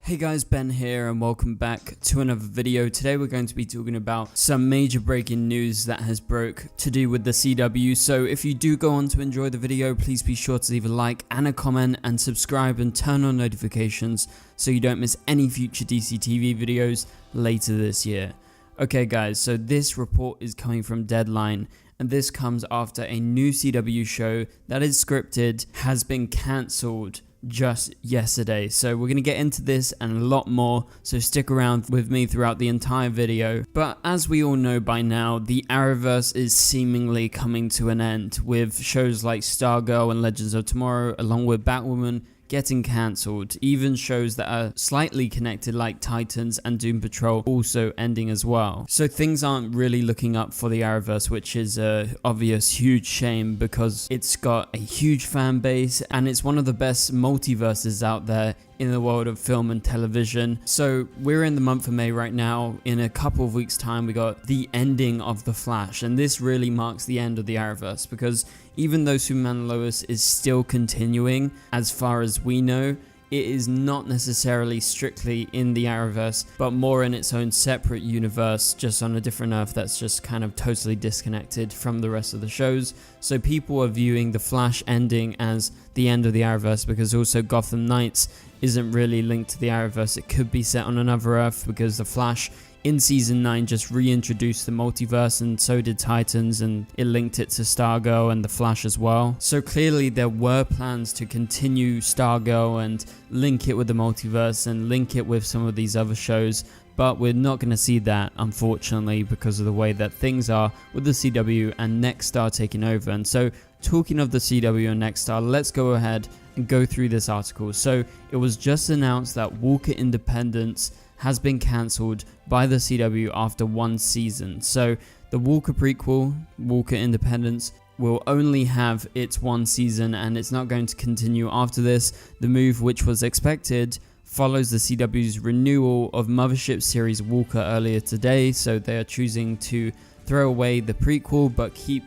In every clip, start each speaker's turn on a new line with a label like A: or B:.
A: Hey guys, Ben here and welcome back to another video. Today we're going to be talking about some major breaking news that has broke to do with the CW. So if you do go on to enjoy the video, please be sure to leave a like and a comment and subscribe and turn on notifications so you don't miss any future DCTV videos later this year. Okay guys, so this report is coming from Deadline, and this comes after a new CW show that is scripted has been cancelled just yesterday. So we're going to get into this and a lot more, so stick around with me throughout the entire video. But as we all know by now, the Arrowverse is seemingly coming to an end, with shows like Stargirl and Legends of Tomorrow along with Batwoman getting cancelled. Even shows that are slightly connected like Titans and Doom Patrol also ending as well. So things aren't really looking up for the Arrowverse, which is a obvious huge shame because it's got a huge fan base and it's one of the best multiverses out there in the world of film and television. So we're in the month of May right now. In a couple of weeks time we got the ending of The Flash, and this really marks the end of the Arrowverse because even though Superman and Lois is still continuing, as far as we know, it is not necessarily strictly in the Arrowverse, but more in its own separate universe, just on a different Earth that's just kind of totally disconnected from the rest of the shows. So people are viewing The Flash ending as the end of the Arrowverse because also Gotham Knights isn't really linked to the Arrowverse. It could be set on another Earth because The Flash in season 9 just reintroduced the multiverse, and so did Titans, and it linked it to Stargirl and The Flash as well. So clearly there were plans to continue Stargirl and link it with the multiverse and link it with some of these other shows, but we're not going to see that, unfortunately, because of the way that things are with the CW and Nexstar taking over. And so talking of the CW and Nexstar, let's go ahead and go through this article. So it was just announced that Walker Independence has been cancelled by the CW after one season. So the Walker prequel, Walker Independence, will only have its one season and it's not going to continue after this. The move, which was expected, follows the CW's renewal of Mothership series Walker earlier today. So they are choosing to throw away the prequel but keep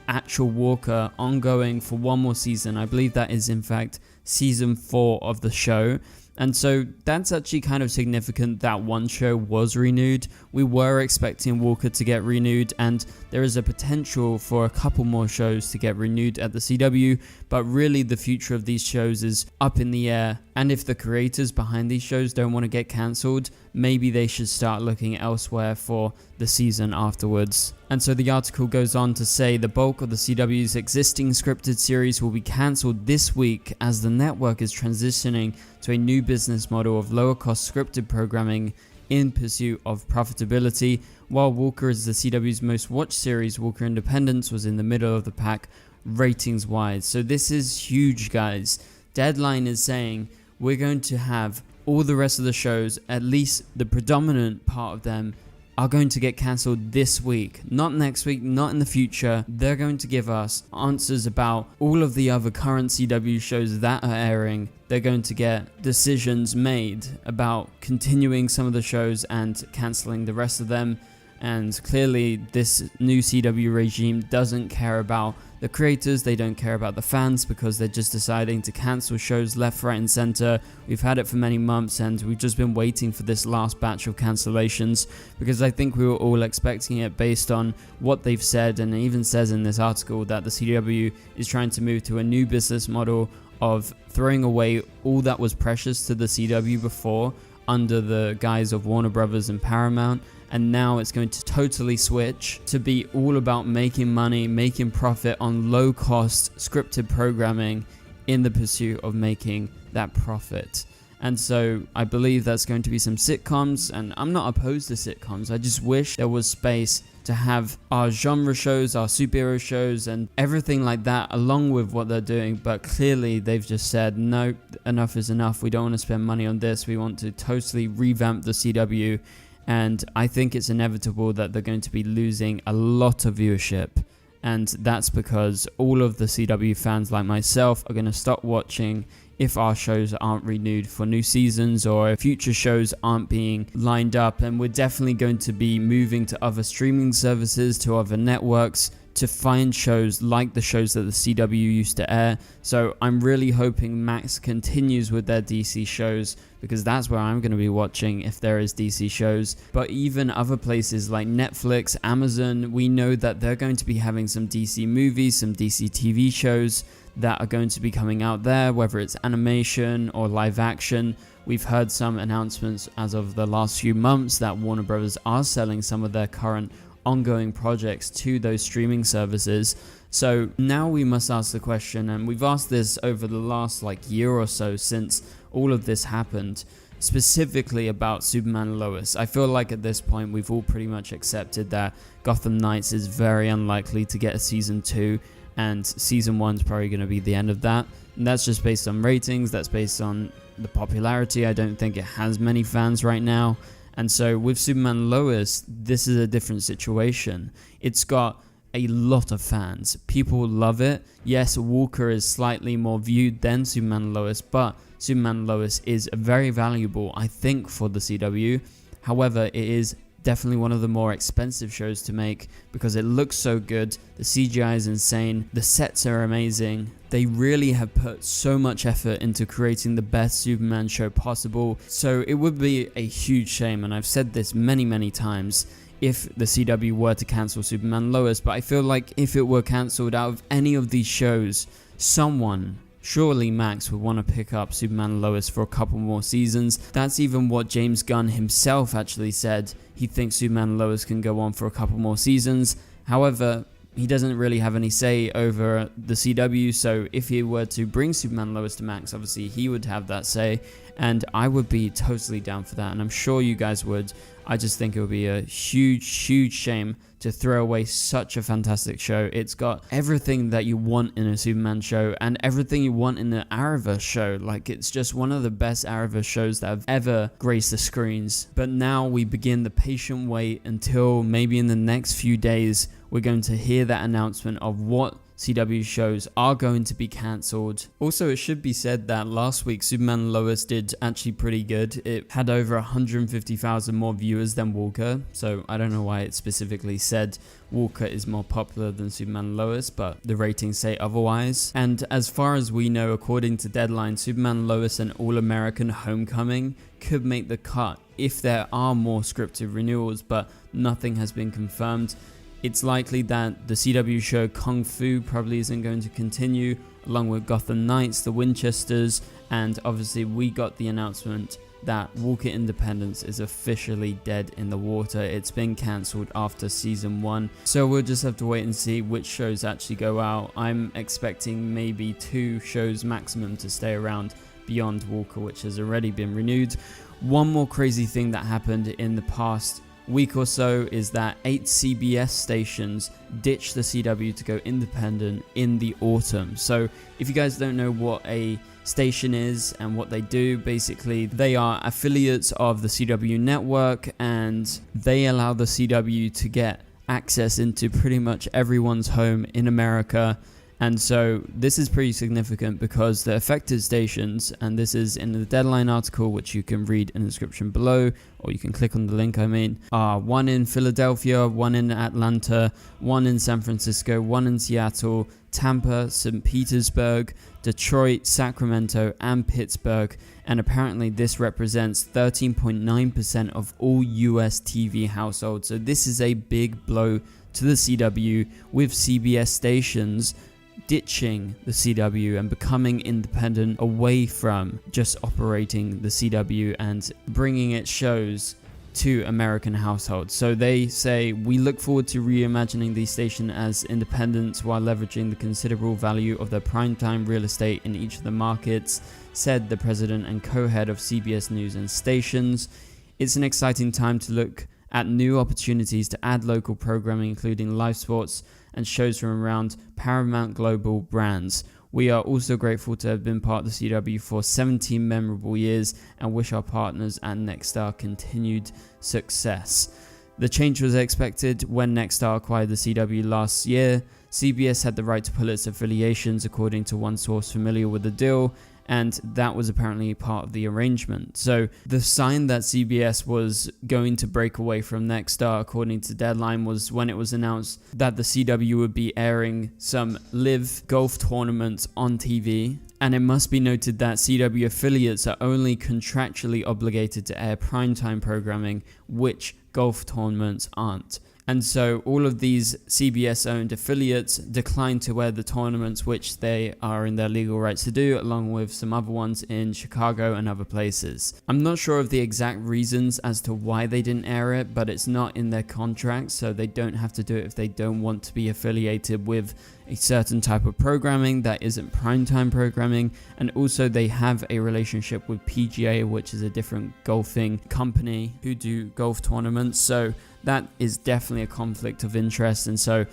A: actual Walker ongoing for one more season. I believe that is in fact season 4 of the show. And so that's actually kind of significant that one show was renewed. We were expecting Walker to get renewed, and there is a potential for a couple more shows to get renewed at the CW, but really the future of these shows is up in the air. And if the creators behind these shows don't want to get cancelled, maybe they should start looking elsewhere for the season afterwards. And so the article goes on to say the bulk of the CW's existing scripted series will be cancelled this week as the network is transitioning to a new business model of lower cost scripted programming in pursuit of profitability. While Walker is the CW's most watched series, Walker Independence was in the middle of the pack ratings wise. So this is huge, guys. Deadline is saying we're going to have all the rest of the shows, at least the predominant part of them, are going to get cancelled this week, not next week, not in the future. They're going to give us answers about all of the other current CW shows that are airing. They're going to get decisions made about continuing some of the shows and cancelling the rest of them. And clearly this new CW regime doesn't care about the creators, they don't care about the fans, because they're just deciding to cancel shows left, right and center. We've had it for many months and we've just been waiting for this last batch of cancellations because I think we were all expecting it based on what they've said, and it even says in this article that the CW is trying to move to a new business model of throwing away all that was precious to the CW before under the guise of Warner Brothers and Paramount, and now it's going to totally switch to be all about making money, making profit on low cost scripted programming in the pursuit of making that profit. And so I believe that's going to be some sitcoms, and I'm not opposed to sitcoms. I just wish there was space to have our genre shows, our superhero shows and everything like that along with what they're doing. But clearly they've just said, no, enough is enough. We don't want to spend money on this. We want to totally revamp the CW. And I think it's inevitable that they're going to be losing a lot of viewership. And that's because all of the CW fans like myself are going to stop watching if our shows aren't renewed for new seasons or if future shows aren't being lined up. And we're definitely going to be moving to other streaming services, to other networks, to find shows like the shows that the CW used to air. So I'm really hoping Max continues with their DC shows, because that's where I'm going to be watching if there is DC shows. But even other places like Netflix, Amazon, we know that they're going to be having some DC movies, some DC TV shows that are going to be coming out there, whether it's animation or live action. We've heard some announcements as of the last few months that Warner Brothers are selling some of their current ongoing projects to those streaming services. So now we must ask the question, and we've asked this over the last year or so since all of this happened, specifically about Superman and Lois. I feel like at this point we've all pretty much accepted that Gotham Knights is very unlikely to get a season 2, and season 1 is probably going to be the end of that. And that's just based on ratings, that's based on the popularity. I don't think it has many fans right now. And so with Superman and Lois, this is a different situation. It's got a lot of fans. People love it. Yes, Walker is slightly more viewed than Superman and Lois, but Superman and Lois is very valuable, I think, for the CW. However, it is definitely one of the more expensive shows to make because it looks so good. The CGI is insane. The sets are amazing. They really have put so much effort into creating the best Superman show possible. So it would be a huge shame, and I've said this many times, if the CW were to cancel Superman and Lois. But I feel like if it were cancelled out of any of these shows, someone, surely Max, would want to pick up Superman and Lois for a couple more seasons. That's even what James Gunn himself actually said. He thinks Superman and Lois can go on for a couple more seasons. However, he doesn't really have any say over the CW, so if he were to bring Superman and Lois to Max, obviously he would have that say, and I would be totally down for that, and I'm sure you guys would. I just think it would be a huge shame to throw away such a fantastic show. It's got everything that you want in a Superman show and everything you want in an Arrowverse show. It's just one of the best Arrowverse shows that have ever graced the screens. But now we begin the patient wait until maybe in the next few days we're going to hear that announcement of what CW shows are going to be cancelled. Also, it should be said that last week Superman and Lois did actually pretty good. It had over 150,000 more viewers than Walker, so I don't know why it specifically said Walker is more popular than Superman and Lois, but the ratings say otherwise. And as far as we know, according to Deadline, Superman and Lois and All-American Homecoming could make the cut if there are more scripted renewals, but nothing has been confirmed. It's likely that the CW show Kung Fu probably isn't going to continue, along with Gotham Knights, the Winchesters, and obviously we got the announcement that Walker Independence is officially dead in the water. It's been cancelled after season 1, so we'll just have to wait and see which shows actually go out. I'm expecting maybe 2 shows maximum to stay around beyond Walker, which has already been renewed. One more crazy thing that happened in the past week or so is that 8 CBS stations ditched the CW to go independent in the autumn. So if you guys don't know what a station is and what they do, basically they are affiliates of the CW network, and they allow the CW to get access into pretty much everyone's home in America. And so this is pretty significant because the affected stations, and this is in the Deadline article, which you can read in the description below, or you can click on the link, are one in Philadelphia, one in Atlanta, one in San Francisco, one in Seattle, Tampa, St. Petersburg, Detroit, Sacramento, and Pittsburgh. And apparently this represents 13.9% of all US TV households. So this is a big blow to the CW, with CBS stations ditching the CW and becoming independent away from just operating the CW and bringing its shows to American households. So they say, we look forward to reimagining the station as independent while leveraging the considerable value of their primetime real estate in each of the markets, said the president and co-head of CBS News and Stations. It's an exciting time to look at new opportunities to add local programming, including live sports and shows from around Paramount Global brands. We are also grateful to have been part of the CW for 17 memorable years and wish our partners at Nexstar continued success. The change was expected when Nexstar acquired the CW last year. CBS had the right to pull its affiliations, according to one source familiar with the deal, and that was apparently part of the arrangement. So the sign that CBS was going to break away from Nexstar, according to Deadline, was when it was announced that the CW would be airing some live golf tournaments on TV. And it must be noted that CW affiliates are only contractually obligated to air primetime programming, which golf tournaments aren't. And so all of these CBS-owned affiliates declined to air the tournaments, which they are in their legal rights to do, along with some other ones in Chicago and other places. I'm not sure of the exact reasons as to why they didn't air it, but it's not in their contract, so they don't have to do it if they don't want to be affiliated with a certain type of programming that isn't primetime programming. And also they have a relationship with PGA, which is a different golfing company who do golf tournaments, so that is definitely a conflict of interest. And so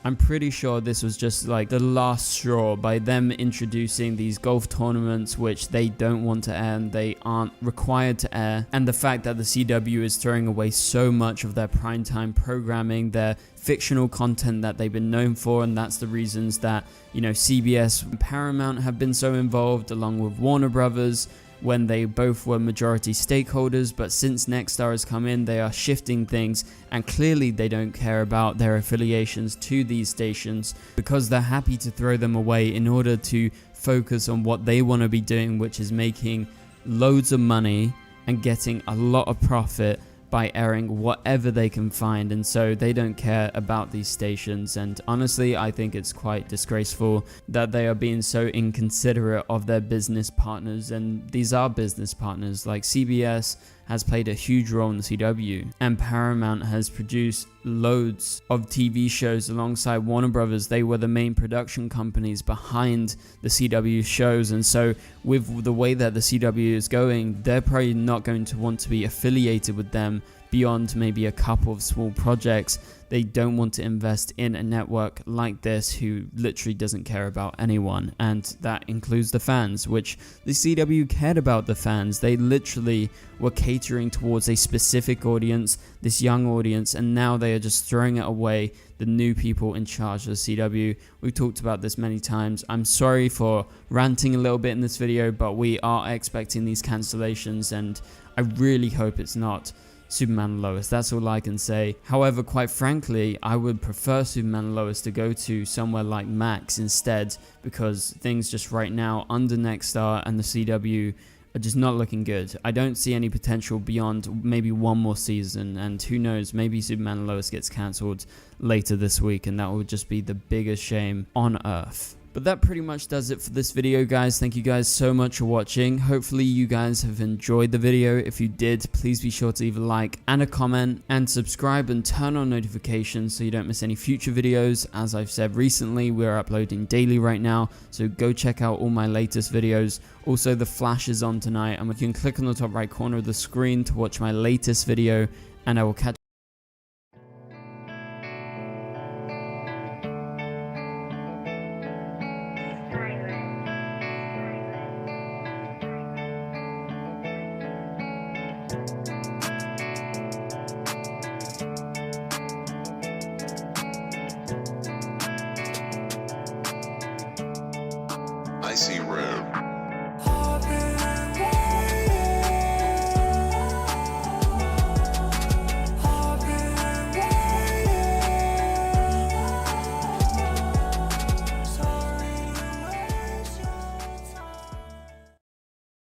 A: I'm pretty sure this was just like the last straw by them introducing these golf tournaments, which they don't want to air and they aren't required to air. And the fact that the CW is throwing away so much of their primetime programming, their fictional content that they've been known for, and that's the reasons that, you know, CBS and Paramount have been so involved, along with Warner Brothers, when they both were majority stakeholders. But since Nexstar has come in, they are shifting things, and clearly they don't care about their affiliations to these stations, because they're happy to throw them away in order to focus on what they want to be doing, which is making loads of money and getting a lot of profit by airing whatever they can find. And so they don't care about these stations, and honestly I think it's quite disgraceful that they are being so inconsiderate of their business partners. And these are business partners. Like CBS has played a huge role in the CW, and Paramount has produced loads of TV shows alongside Warner Brothers. They were the main production companies behind the CW shows, and so with the way that the CW is going, they're probably not going to want to be affiliated with them beyond maybe a couple of small projects. They don't want to invest in a network like this who literally doesn't care about anyone, and that includes the fans, which the CW cared about the fans. They literally were catering towards a specific audience, this young audience, and now they are just throwing it away, the new people in charge of the CW. We've talked about this many times. I'm sorry for ranting a little bit in this video, but we are expecting these cancellations, and I really hope it's not Superman and Lois. That's all I can say. However, quite frankly, I would prefer Superman and Lois to go to somewhere like Max instead, because things just right now under Nexstar and the CW are just not looking good. I don't see any potential beyond maybe one more season, and who knows, maybe Superman and Lois gets cancelled later this week, and that would just be the biggest shame on earth. But that pretty much does it for this video, guys. Thank you guys so much for watching. Hopefully you guys have enjoyed the video. If you did, please be sure to leave a like and a comment, and subscribe and turn on notifications so you don't miss any future videos. As I've said recently, we're uploading daily right now, so go check out all my latest videos. Also, The Flash is on tonight, and you can click on the top right corner of the screen to watch my latest video, and I will catch
B: I see red.